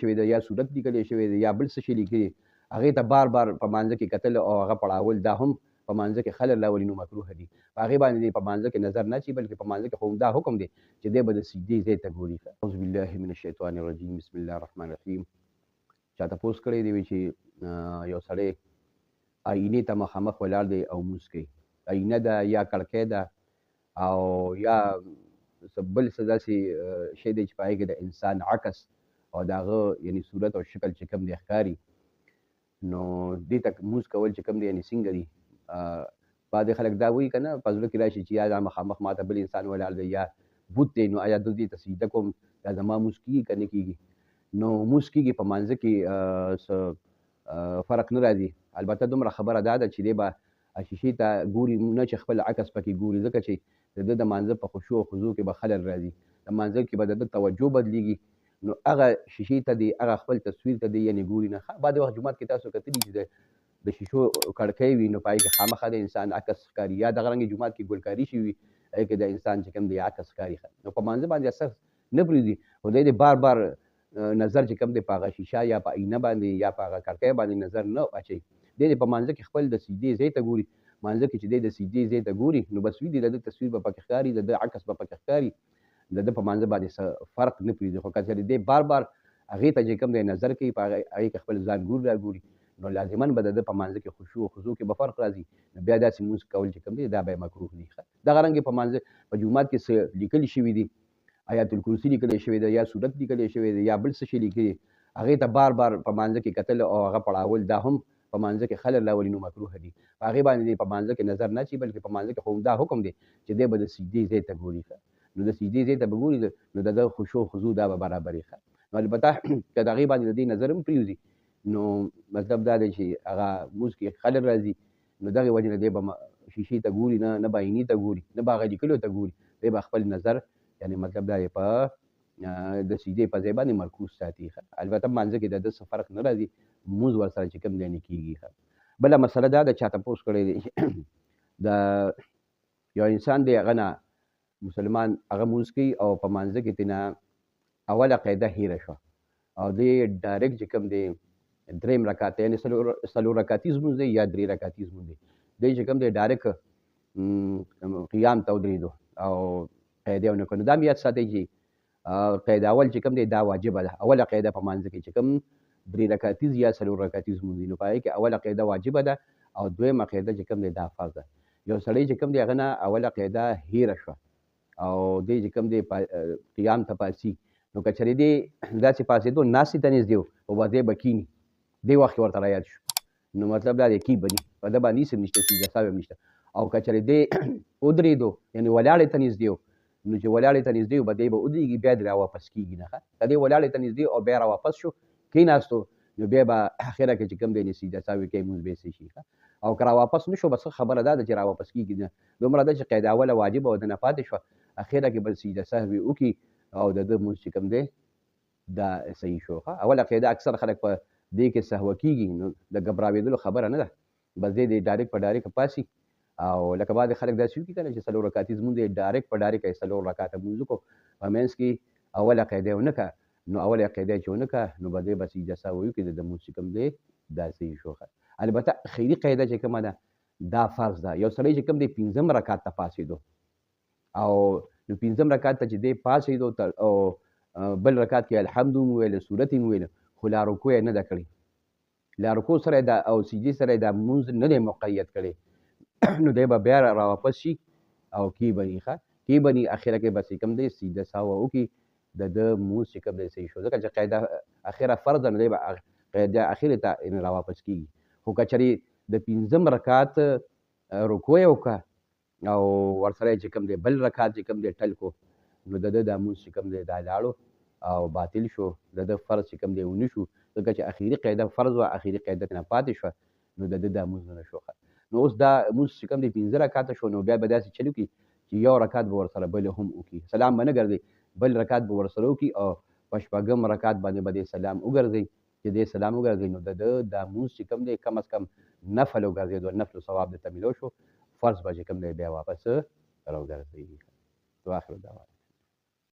شوی دی یا صورت لیکلی شوی دی یا بل څه شي لیکلي هغې ته بار بار په مانځه کې کتل او هغه پړاول دا هم په مانځه کې خلل راولي نو مکروه دي. په هغې باندې دې په مانځه کې نظر نه اچي بلکې په مانځه کې خو همدا حکم دی چې دی به د سجدې ځای ته ګوري. اعوذ بالله من الشیطان الرجیم بسم الله الرحمن الرحیم. چا تپوس کړی دی چې یو سړی آینې ته مخامخ ولاړ دی او لمونځ کوي. آینه ده یا کړکۍ ده او یا بل څه داسې شی دی چې په هغې کې د انسان عکس او د هغه یعنې صورت او شکل چې کوم دی ښکاري نو دې ته لمونځ کول چې کوم دی یعنې څنګه دي. بعضې خلک دا وایي که نه په زړه کې راشي چې یا دا مخامخ ماته بل انسان ولاړ دی یا بوت دی نو آیا زه دې ته سجده کوم دا زما لمونځ کېږي که نه کېږي. نو لمونځ کېږي په مانځه کې فرق نه راځي. البته دومره خبره دا ده چې دی به شیشې ته ګوري نه چې خپل عکس پکې ګوري ځکه چې د ده د مانځه په خشوع او خضوع کې به خلل راځي. د مانځه کې به د ده توجه بدلېږي نو هغه شیشې ته دی هغه خپل تصویر ته دی یعنې ګوري نه. بعضې وخت جومات کې تاسو کتلي چې د شیشو کړکۍ وي نو په هغې کې خامخا د انسان عکس ښکاري یا دغه رنګې جومات کې ګلکاري شوي وي هغې کې د انسان چې کوم دی عکس ښکاري. نو په مانځه باندې اثر نه پرېږدي خو دی بار بار نظر چې کوم دی په هغه شیشه یا په آینه باندې یا په هغه کړکۍ باندې نظر نه اچوي. دی په مانځه کې خپل د سجدې ځای ته ګوري. مانځه کې چې دی د سجدې ځای ته ګوري نو بس وي دی د ده تصویر به پکې ښکاري د ده عکس به پکې ښکاري د ده په مانځه باندې څه فرق نه پرېږدي. خو که چېرې دی بار بار هغې ته چې کوم دی نظر کوي په هغې کې خپل ځان ګور را ګوري نو لازما به د ده په مانځه کې خشوع او خضوع کې به فرق راځي نو بیا داسې لمونځ کول چې کوم دی دا به یې مکروه دي. دغه رنګې په مانځه په جومات کې څه لیکلي شوي دي آیات الکرسي لیکلی شوی دی یا صورت لیکلی شوی دی یا بل څه شي لیکلي هغې ته بار بار په مانځه کې کتل او هغه پړاول دا هم په مانځه کې خلل راولي نو مکروه دي. په هغې باندې دې په مانځه کې نظر نه اچي بلکې په مانځه کې خو همدا حکم دی چې دی به د سجدې ځای ته ګوري. نو د سجدې ځای ته به ګوري نو د ده خشوع خضوع دا به برابرې. نو البته که د هغې باندې د دې نظر هم پرېوځي نو مطلب دا دی چې هغه لمونځ کې خلل راځي نو دغې وجې نه دی به شیشې ته ګوري نه به آینې ته ګوري نه به هغه لیکلو ته ګوري. دی به خپل نظر یعنې مطلب دا دی په د سجدې په ځای باندې مرکوز ساتي. البته مانځه کې د ده څه فرق نه راځي لمونځ ورسره چې کوم دی کېږي. بله مسله دا ده چا تپوس کړی دی د یو انسان دی هغه نه مسلمان هغه لمونځ کوي او په مانځه کې ترېنه اوله قاعده هېره شوه او دی ډایرکټ چې کوم دی درېیم رکعت یعنې څلور رکعتیز لمونځ دی یا درې رکعتیز لمونځ دی. دی چې کوم دی ډایرکټ قیام ته ودرېدو او قاعده یې ونه کړه. نو دا هم یاد ساتئ چې قاعده اول چې کوم دی دا واجبه ده. اوله قاعده په مانځه کې چې کوم درې رکعتیز یا څلور رکعتیز لمونځ دی نو په هغې کې اوله قاعده واجبه ده او دویمه قاعده چې کوم دی دا فرض ده. یو سړی چې کوم دی هغه نه اوله قاعده هېره شوه او دی چې کوم دی قیام ته پاڅي نو که چېرې دی داسې پاڅېدو ناستې ته نږدې و او به دی به کښېني دې وخت کې ورته رایاد شو نو مطلب دا دی کښې به ني په ده باندې هېڅ هم نشته سجده سهو هم نشته. او که چېرې دی ودرېدو یعنې ولاړې ته نږدې و نو چې ولاړې ته نږدې و به دی به ودرېږي بیا دې راواپس کېږي نه. که دی ولاړې ته نږدې او بیا راواپس شو کېناستو نو بیا به اخره کې چې کوم دی سجده سهو کوي لمونځ به یې څه شي. او که راواپس نه شو بس خبره دا ده چې راواپس کېږي نه. دومره ده چې قاعده اوله واجبه او د نه پاتې شوه اخره کې به سجده سهو وکړي او د ده لمونځ چې کوم دی دا صحیح شو. اوله قاعده اکثر خلک په دې کې سهوه کېږي نو د ګبراوېدلو خبره نه ده بس دی ډایرکټ په ډایرکټ پاسي او لکه بعضې خلک داسې وکړي که نه چې څلور رکعتیز لمونځ دی ډایرکټ په ډایرکټ یې څلور رکعته لمونځ وکړو په منځ کې اوله قاعده یې ونه کړه نو اوله قاعده چې ونه کړه نو به دی به سجده سهو وکړي د ده لمونځ چې کوم دی دا صحیح شو. البته خیري قاعده چې کومه ده دا فرض ده. یو سړی چې کوم دی پنځم رکعت ته پاڅېدو او نو پنځم رکعت ته چې دی پاڅېدو او بل رکعت کې الحمد هم وویله صورت یې وویله خو لا رکوع یې نه ده کړې. لا رکوع سره دا او سجدې سره یې دا لمونځ نه دی مقید کړی نو دی به بیا راواپس شي او کښې به ني کښې به ني اخره کې به چې کوم دی سجده سهو وکړي د ده لمونځ چې کوم دی صحیح شو ځکه چې قاعده اخره فرض ده نو دی به قاعده اخرې ته راواپس کېږي. خو که چېرې د پنځم رکعت رکوع یې وکړه او ورسره یې چې کوم دی بل رکعت چې کوم دی ټل کو نو د ده دا لمونځ چې کوم دی دا لاړو او باطل شو د ده فرض چې کوم دی ونه شو ځکه چې اخري قاعده فرض وه اخري قاعده ترېنه پاتې شوه نو د ده دا لمونځ نه شو. نو اوس دا لمونځ چې کوم دی پنځه رکعته شو نو بیا به داسې چل وکړي چې یو رکعت به ورسره بل هم وکړي سلام به نه ګرځوي بل رکعت به ورسره وکړي او په شپږم رکعت باندې به دې سلام وګرځوي چې دې سلام وګرځوي نو د ده دا لمونځ چې کوم دی کم از کم نفل وګرځېدو نفل ثواب درته میلاو شو فرض به چې کوم دی بیا واپس راوګرځوي. واخر دعوانا.